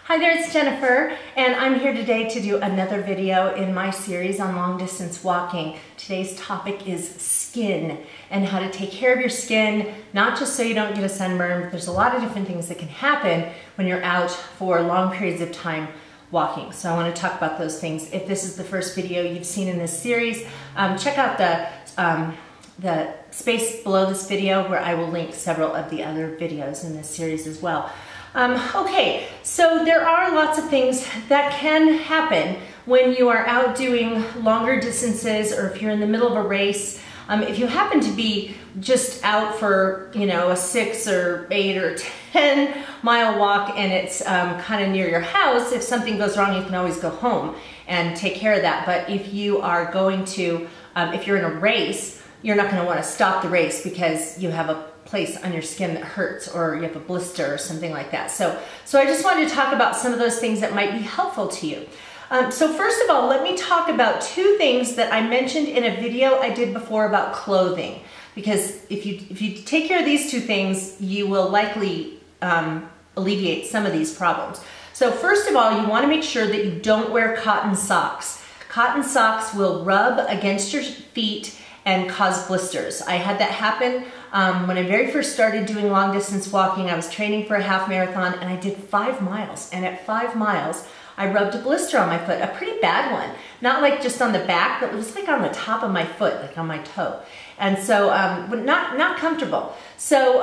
Hi there, it's Jennifer, and I'm here today to do another video in my series on long distance walking. Today's topic is skin and how to take care of your skin, not just so you don't get a sunburn, but there's a lot of different things that can happen when you're out for long periods of time walking. So I want to talk about those things. If this is the first video you've seen in this series, check out the space below this video where I will link several of the other videos in this series as well. Okay, so there are lots of things that can happen when you are out doing longer distances, or if you're in the middle of a race. If you happen to be just out for, a 6 or 8 or 10 mile walk and it's kind of near your house, if something goes wrong, you can always go home and take care of that. But if you are going to, if you're in a race, you're not going to want to stop the race because you have a place on your skin that hurts, or you have a blister or something like that. So I just wanted to talk about some of those things that might be helpful to you. So first of all, let me talk about two things that I mentioned in a video I did before about clothing, because if you take care of these two things, you will likely alleviate some of these problems. So first of all, you want to make sure that you don't wear cotton socks. Cotton socks will rub against your feet and cause blisters. I had that happen when I very first started doing long distance walking. I was training for a half marathon and I did 5 miles. And at 5 miles, I rubbed a blister on my foot, a pretty bad one. Not like just on the back, but it was like on the top of my foot, like on my toe. And so, but not comfortable. So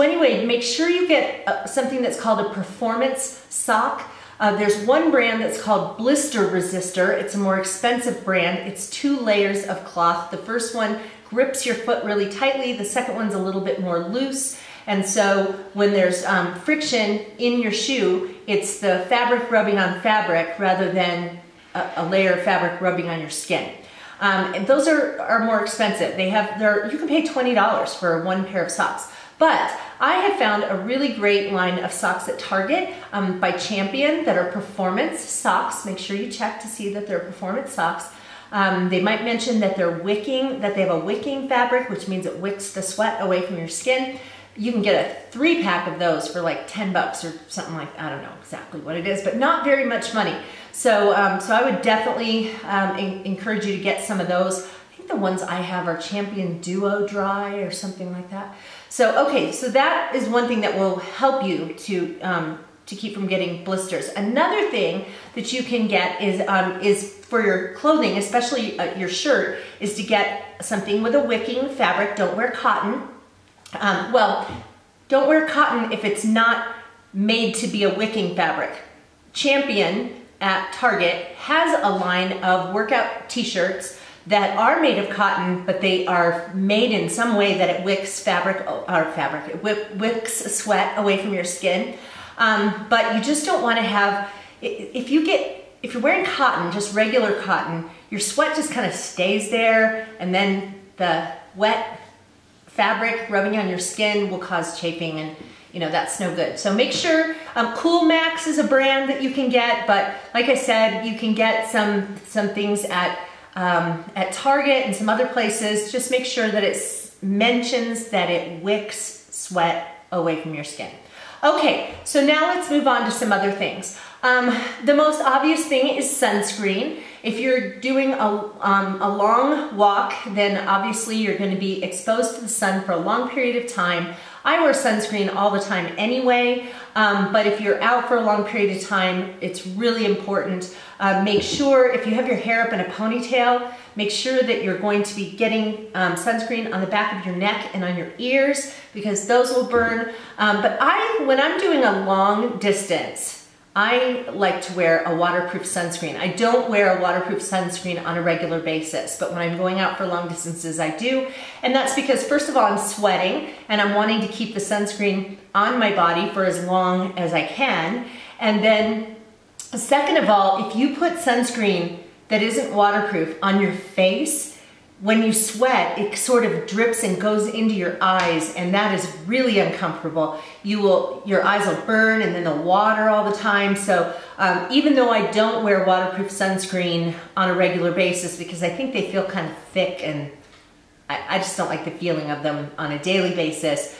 anyway, make sure you get something that's called a performance sock. There's one brand that's called Blister Resistor. It's a more expensive brand. It's 2 layers of cloth. The first one grips your foot really tightly. The second one's a little bit more loose. And so when there's friction in your shoe, it's the fabric rubbing on fabric rather than a layer of fabric rubbing on your skin. And those are more expensive. You can pay $20 for 1 pair of socks. But I have found a really great line of socks at Target by Champion that are performance socks. Make sure you check to see that they're performance socks. They might mention that they're wicking, that they have a wicking fabric, which means it wicks the sweat away from your skin. You can get a 3-pack of those for like $10 or something like, I don't know exactly what it is, but not very much money. So I would definitely encourage you to get some of those. I think the ones I have are Champion Duo Dry or something like that. So, okay, so that is one thing that will help you to keep from getting blisters. Another thing that you can get is for your clothing, especially your shirt, is to get something with a wicking fabric. Don't wear cotton. Well, don't wear cotton if it's not made to be a wicking fabric. Champion at Target has a line of workout t-shirts that are made of cotton, but they are made in some way that it wicks wicks sweat away from your skin. But you just don't want to have, if you're wearing cotton, just regular cotton, your sweat just kind of stays there, and then the wet fabric rubbing on your skin will cause chafing, and that's no good. So make sure, Cool Max is a brand that you can get, but like I said, you can get some things at Target and some other places. Just make sure that it mentions that it wicks sweat away from your skin. Okay, so now let's move on to some other things. The most obvious thing is sunscreen. If you're doing a long walk, then obviously you're going to be exposed to the sun for a long period of time. I wear sunscreen all the time anyway, but if you're out for a long period of time, it's really important. Make sure, if you have your hair up in a ponytail, make sure that you're going to be getting sunscreen on the back of your neck and on your ears, because those will burn. But when I'm doing a long distance, I like to wear a waterproof sunscreen. I don't wear a waterproof sunscreen on a regular basis, but when I'm going out for long distances, I do. And that's because, first of all, I'm sweating and I'm wanting to keep the sunscreen on my body for as long as I can. And then, second of all, if you put sunscreen that isn't waterproof on your face, when you sweat, it sort of drips and goes into your eyes, and that is really uncomfortable. Your eyes will burn, and then the water all the time. So even though I don't wear waterproof sunscreen on a regular basis, because I think they feel kind of thick, and I just don't like the feeling of them on a daily basis,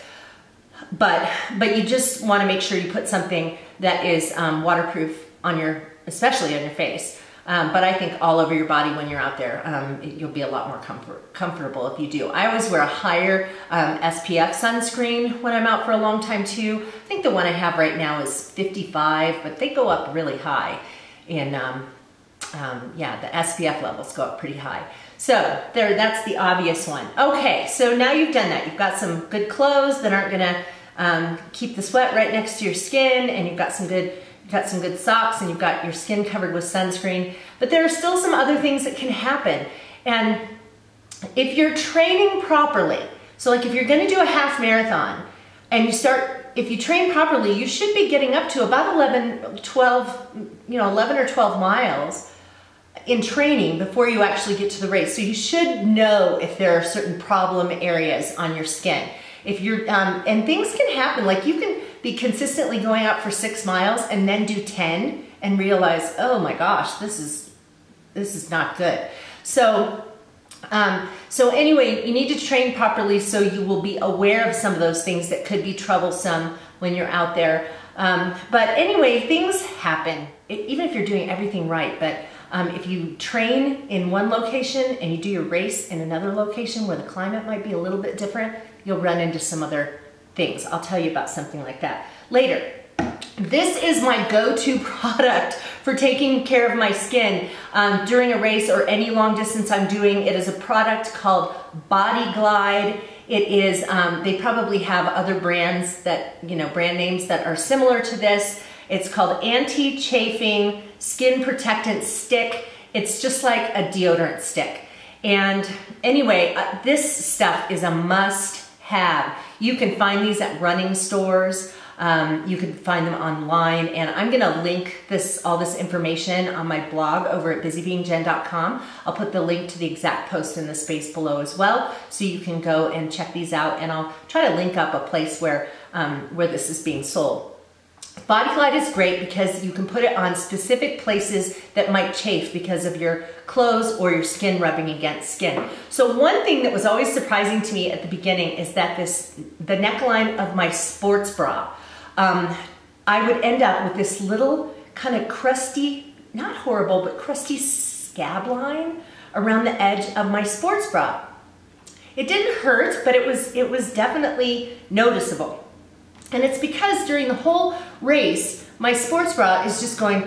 But you just want to make sure you put something that is waterproof on especially on your face. But I think all over your body when you're out there, you'll be a lot more comfortable if you do. I always wear a higher SPF sunscreen when I'm out for a long time too. I think the one I have right now is 55, but they go up really high. And yeah, the SPF levels go up pretty high. So that's the obvious one. Okay, so now you've done that. You've got some good clothes that aren't gonna keep the sweat right next to your skin, and you've got some good socks, and you've got your skin covered with sunscreen, but there are still some other things that can happen. And if you're training properly, so like if you're gonna do a half marathon and if you train properly, you should be getting up to about 11 or 12 miles in training before you actually get to the race. So you should know if there are certain problem areas on your skin. If you're, and things can happen, like you can be consistently going out for 6 miles and then do 10 and realize, oh my gosh, this is not good. So, so anyway, you need to train properly so you will be aware of some of those things that could be troublesome when you're out there. But anyway, things happen, even if you're doing everything right. But if you train in one location and you do your race in another location where the climate might be a little bit different, you'll run into some other things. I'll tell you about something like that later. This is my go-to product for taking care of my skin during a race or any long distance I'm doing. It is a product called Body Glide. It is, they probably have other brands that, brand names that are similar to this. It's called Anti-Chafing Skin Protectant Stick. It's just like a deodorant stick. And anyway, this stuff is a must-have. You can find these at running stores. You can find them online, and I'm gonna link all this information on my blog over at BusyBeingJen.com. I'll put the link to the exact post in the space below as well, so you can go and check these out, and I'll try to link up a place where this is being sold. Body Glide is great because you can put it on specific places that might chafe because of your clothes or your skin rubbing against skin. So one thing that was always surprising to me at the beginning is that the neckline of my sports bra, I would end up with this little kind of crusty, not horrible, but crusty scab line around the edge of my sports bra. It didn't hurt, but it was definitely noticeable. And it's because during the whole race, my sports bra is just going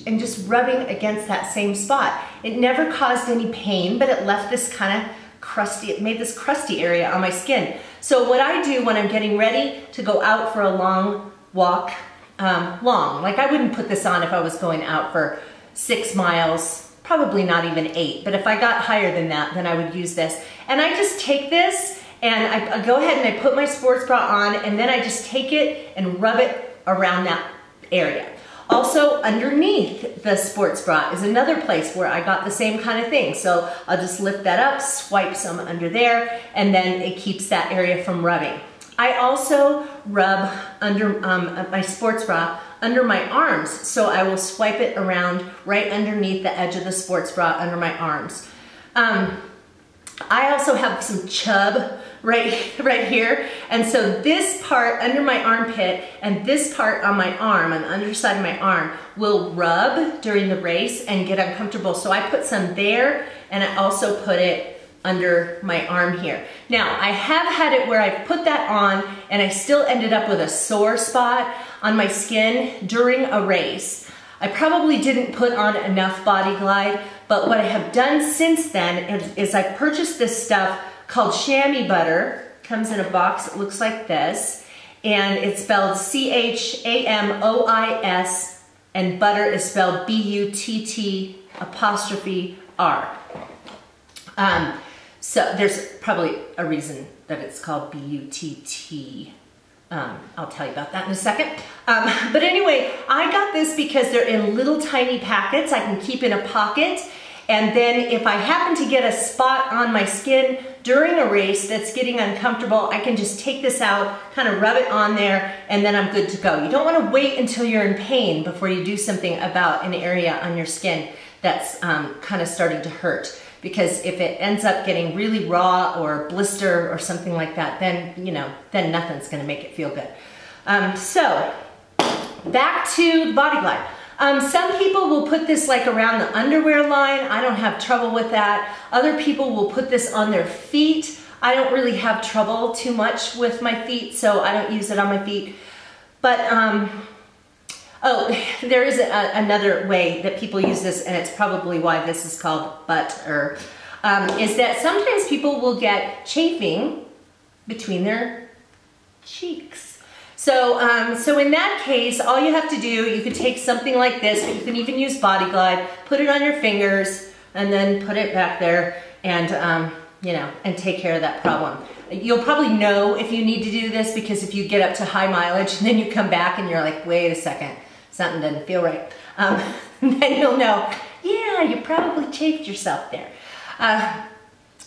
and just rubbing against that same spot. It never caused any pain, but it left this kind of crusty, it made this crusty area on my skin. So what I do when I'm getting ready to go out for a long walk, like I wouldn't put this on if I was going out for 6 miles, probably not even 8, but if I got higher than that, then I would use this. And I just take this and I go ahead and I put my sports bra on, and then I just take it and rub it around that area. Also, underneath the sports bra is another place where I got the same kind of thing. So I'll just lift that up, swipe some under there, and then it keeps that area from rubbing. I also rub under my sports bra under my arms. So I will swipe it around right underneath the edge of the sports bra under my arms. I also have some chub right here, and so this part under my armpit and this part on my arm, on the underside of my arm, will rub during the race and get uncomfortable. So I put some there, and I also put it under my arm here. Now, I have had it where I've put that on and I still ended up with a sore spot on my skin during a race. I probably didn't put on enough Body Glide, but what I have done since then is I purchased this stuff called chamois butter. It comes in a box, it looks like this, and it's spelled C-H-A-M-O-I-S, and butter is spelled B-U-T-T''R. So there's probably a reason that it's called B-U-T-T. I'll tell you about that in a second. But anyway, I got this because they're in little tiny packets I can keep in a pocket. And then if I happen to get a spot on my skin during a race that's getting uncomfortable, I can just take this out, kind of rub it on there, and then I'm good to go. You don't want to wait until you're in pain before you do something about an area on your skin that's kind of starting to hurt. Because if it ends up getting really raw or blister or something like that, then, then nothing's gonna make it feel good. So back to the Body Glide. Some people will put this like around the underwear line. I don't have trouble with that. Other people will put this on their feet. I don't really have trouble too much with my feet, so I don't use it on my feet. But, oh, there is another way that people use this, and it's probably why this is called butter, is that sometimes people will get chafing between their cheeks. So, so in that case, all you have to do, you could take something like this, but you can even use Body Glide, put it on your fingers, and then put it back there, and you know, and take care of that problem. You'll probably know if you need to do this, because if you get up to high mileage, and then you come back and you're like, wait a second, something doesn't feel right. Then you'll know, yeah, you probably chafed yourself there.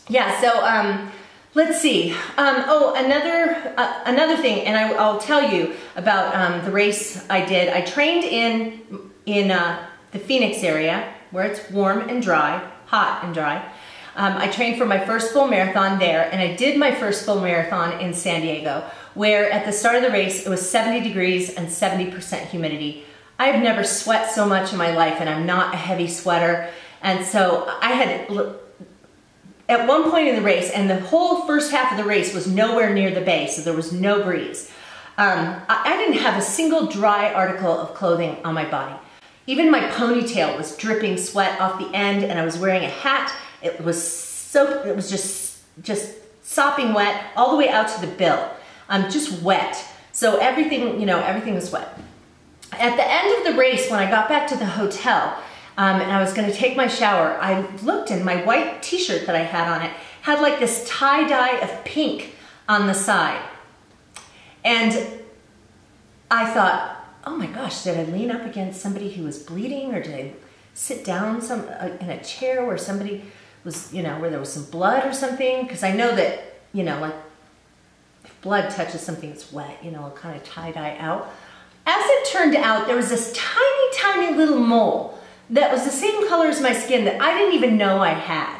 Yeah, so, let's see. Oh, another thing, and I'll tell you about the race I did. I trained in the Phoenix area where it's warm and dry, hot and dry. I trained for my first full marathon there, and I did my first full marathon in San Diego, where at the start of the race it was 70 degrees and 70% humidity. I've never sweat so much in my life, and I'm not a heavy sweater. And so I had, at one point in the race, and the whole first half of the race was nowhere near the base, so there was no breeze. I didn't have a single dry article of clothing on my body. Even my ponytail was dripping sweat off the end, and I was wearing a hat. It was just sopping wet all the way out to the bill. Just wet. So everything, you know, everything was wet. At the end of the race, when I got back to the hotel, and I was gonna take my shower, I looked, and my white t-shirt that I had on it had like this tie-dye of pink on the side. And I thought, oh my gosh, did I lean up against somebody who was bleeding, or did I sit down in a chair where somebody was, you know, where there was some blood or something? Because I know that, you know, like if blood touches something that's wet, you know, it'll kind of tie-dye out. As it turned out, there was this tiny, tiny little mole that was the same color as my skin that I didn't even know I had.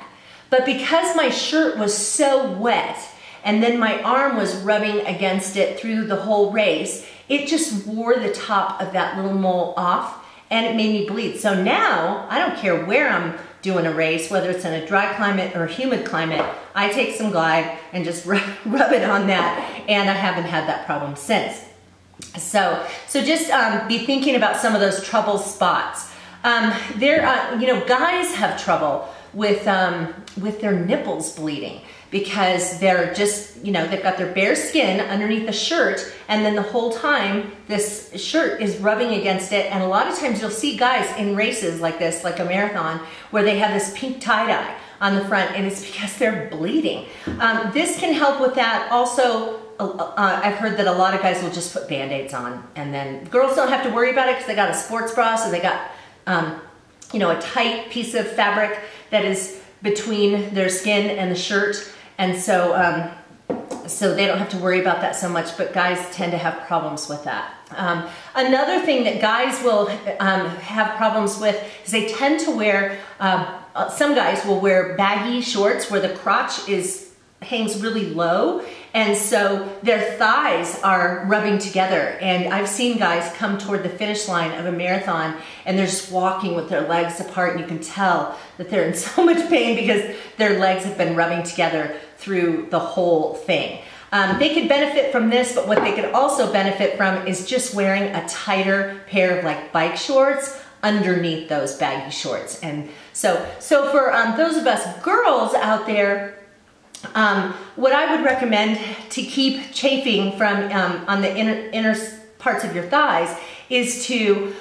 But because my shirt was so wet, and then my arm was rubbing against it through the whole race, it just wore the top of that little mole off, and it made me bleed. So now, I don't care where I'm doing a race, whether it's in a dry climate or a humid climate, I take some Glide and just rub it on that, and I haven't had that problem since. So just be thinking about some of those trouble spots. You know, guys have trouble with their nipples bleeding, because they're just, you know, they've got their bare skin underneath the shirt, and then the whole time this shirt is rubbing against it. And a lot of times you'll see guys in races like this, like a marathon, where they have this pink tie-dye on the front, and it's because they're bleeding. This can help with that. Also, I've heard that a lot of guys will just put Band-Aids on, and then girls don't have to worry about it because they got a sports bra, so they got you know, a tight piece of fabric that is between their skin and the shirt, and so so they don't have to worry about that so much, but guys tend to have problems with that. Another thing that guys will have problems with is they tend to wear, some guys will wear baggy shorts where the crotch hangs really low, and so their thighs are rubbing together. And I've seen guys come toward the finish line of a marathon, and they're just walking with their legs apart, and you can tell that they're in so much pain because their legs have been rubbing together through the whole thing. They could benefit from this, but what they could also benefit from is just wearing a tighter pair of like bike shorts underneath those baggy shorts. And so for those of us girls out there, what I would recommend to keep chafing from on the inner parts of your thighs is to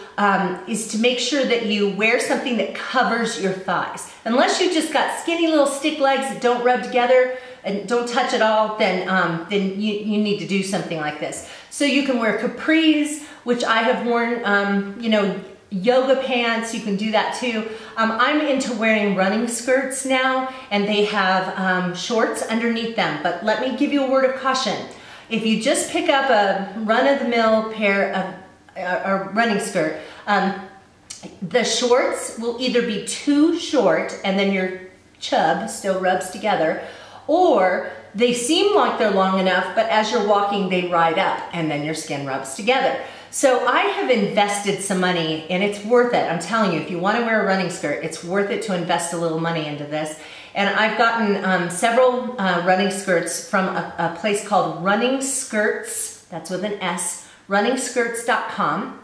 make sure that you wear something that covers your thighs. Unless you just got skinny little stick legs that don't rub together and don't touch at all, then you need to do something like this. So you can wear capris, which I have worn, you know, yoga pants, you can do that too. I'm into wearing running skirts now, and they have shorts underneath them. But let me give you a word of caution. If you just pick up a run-of-the-mill pair of a running skirt, the shorts will either be too short and then your chub still rubs together, or they seem like they're long enough, but as you're walking, they ride up and then your skin rubs together. So I have invested some money and it's worth it. I'm telling you, if you want to wear a running skirt, it's worth it to invest a little money into this. And I've gotten several running skirts from a place called Running Skirts, that's with an S, runningskirts.com.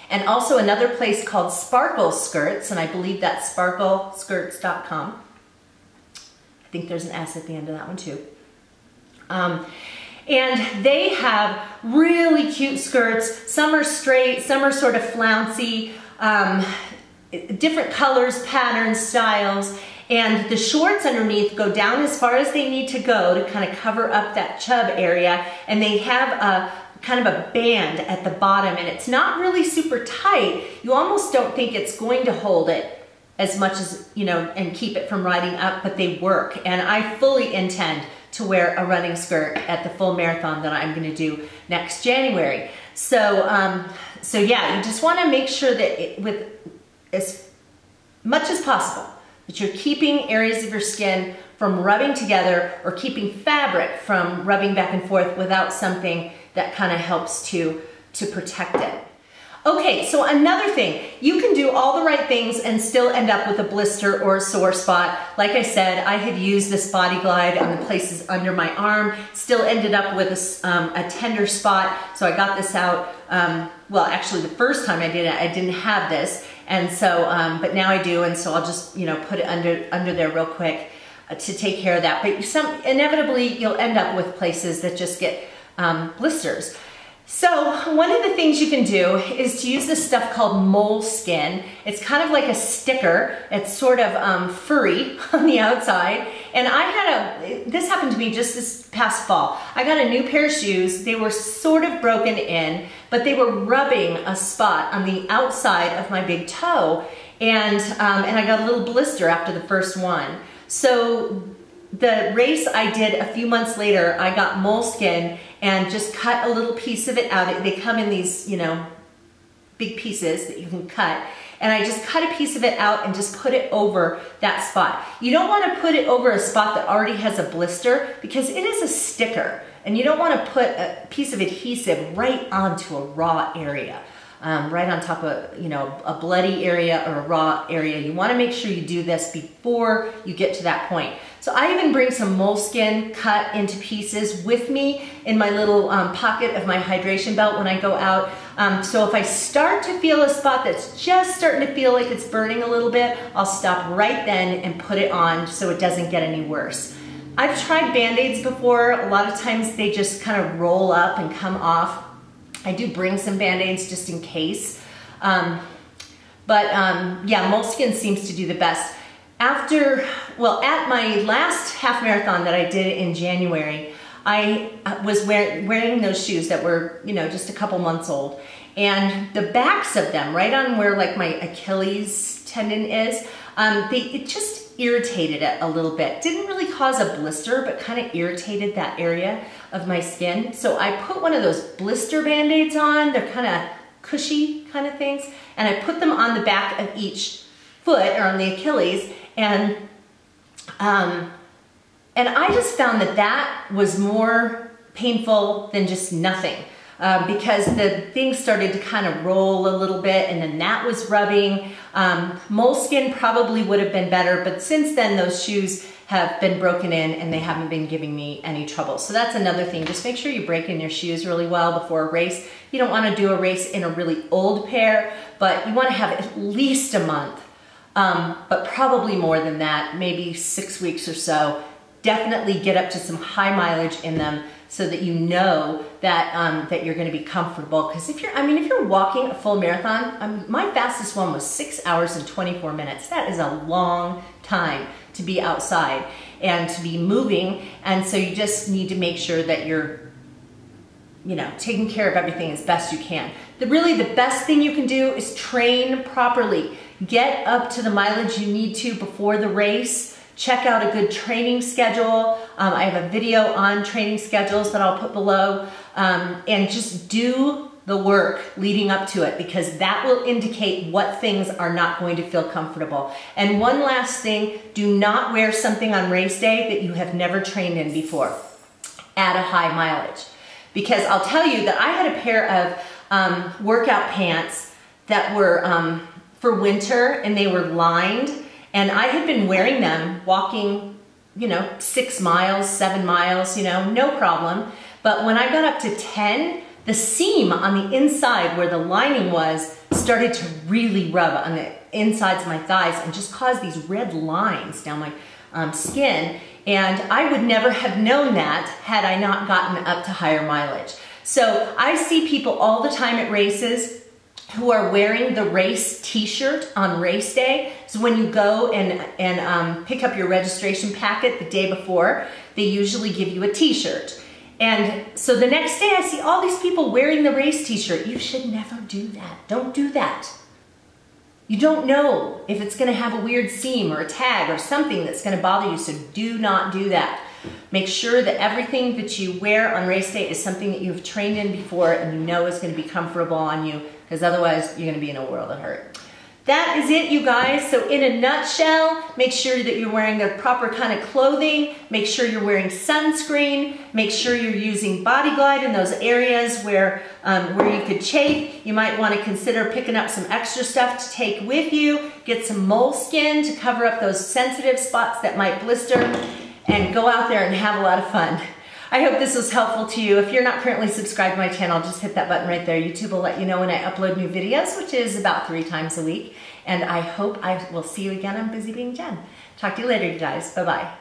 And also another place called Sparkle Skirts, and I believe that's sparkleskirts.com. I think there's an S at the end of that one too. And they have really cute skirts. Some are straight, some are sort of flouncy, different colors, patterns, styles. And the shorts underneath go down as far as they need to go to kind of cover up that chub area. And they have a kind of a band at the bottom, and it's not really super tight. You almost don't think it's going to hold it as much as, you know, and keep it from riding up, but they work. And I fully intend to wear a running skirt at the full marathon that I'm gonna do next January. So, so yeah, you just wanna make sure that with as much as possible, that you're keeping areas of your skin from rubbing together or keeping fabric from rubbing back and forth without something that kind of helps to protect it. Okay, so another thing, you can do all the right things and still end up with a blister or a sore spot. Like I said, I had used this Body Glide on the places under my arm, still ended up with a tender spot, so I got this out. Well, actually the first time I did it, I didn't have this, and so, but now I do, and so I'll just, you know, put it under there real quick to take care of that. But inevitably, you'll end up with places that just get blisters. So one of the things you can do is to use this stuff called moleskin. It's kind of like a sticker. It's sort of furry on the outside. And this happened to me just this past fall. I got a new pair of shoes. They were sort of broken in, but they were rubbing a spot on the outside of my big toe. And I got a little blister after the first one. So the race I did a few months later, I got moleskin and just cut a little piece of it out. They come in these, you know, big pieces that you can cut. And I just cut a piece of it out and just put it over that spot. You don't want to put it over a spot that already has a blister because it is a sticker. And you don't want to put a piece of adhesive right onto a raw area. Right on top of, you know, a bloody area or a raw area. You want to make sure you do this before you get to that point. So I even bring some moleskin cut into pieces with me in my little pocket of my hydration belt when I go out. So if I start to feel a spot that's just starting to feel like it's burning a little bit, I'll stop right then and put it on so it doesn't get any worse. I've tried Band-Aids before. A lot of times they just kind of roll up and come off. I do bring some Band-Aids just in case. Yeah, moleskin seems to do the best. At my last half marathon that I did in January, I was wearing those shoes that were, you know, just a couple months old. And the backs of them, right on where like my Achilles tendon is, it just irritated it a little bit. Didn't really cause a blister, but kind of irritated that area of my skin. So I put one of those blister Band-Aids on. They're kind of cushy kind of things. And I put them on the back of each foot or on the Achilles. And I just found that was more painful than just nothing. Because the thing started to kind of roll a little bit and then that was rubbing. Moleskin probably would have been better, but since then those shoes have been broken in and they haven't been giving me any trouble. So that's another thing. Just make sure you break in your shoes really well before a race. You don't want to do a race in a really old pair, but you want to have at least a month, but probably more than that, maybe 6 weeks or so. Definitely get up to some high mileage in them so that you know that that you're going to be comfortable. Because if you're walking a full marathon, my fastest one was 6 hours and 24 minutes. That is a long time to be outside and to be moving. And so you just need to make sure that you're, you know, taking care of everything as best you can. Really the best thing you can do is train properly. Get up to the mileage you need to before the race. Check out a good training schedule. I have a video on training schedules that I'll put below. And just do the work leading up to it, because that will indicate what things are not going to feel comfortable. And one last thing, do not wear something on race day that you have never trained in before at a high mileage. Because I'll tell you that I had a pair of workout pants that were for winter, and they were lined, and I had been wearing them walking, you know, 6 miles, 7 miles, you know, no problem. But when I got up to 10, the seam on the inside where the lining was started to really rub on the insides of my thighs and just caused these red lines down my skin. And I would never have known that had I not gotten up to higher mileage. So I see people all the time at races who are wearing the race t-shirt on race day. So when you go and pick up your registration packet the day before, they usually give you a t-shirt. And so the next day I see all these people wearing the race t-shirt. You should never do that. Don't do that. You don't know if it's gonna have a weird seam or a tag or something that's gonna bother you, so do not do that. Make sure that everything that you wear on race day is something that you've trained in before and you know is gonna be comfortable on you, because otherwise you're gonna be in a world of hurt. That is it, you guys. So in a nutshell, make sure that you're wearing the proper kind of clothing, make sure you're wearing sunscreen, make sure you're using Body Glide in those areas where you could chafe. You might want to consider picking up some extra stuff to take with you, get some moleskin to cover up those sensitive spots that might blister, and go out there and have a lot of fun. I hope this was helpful to you. If you're not currently subscribed to my channel, just hit that button right there. YouTube will let you know when I upload new videos, which is about 3 times a week. And I hope I will see you again on Busy Being Jen. Talk to you later, you guys. Bye-bye.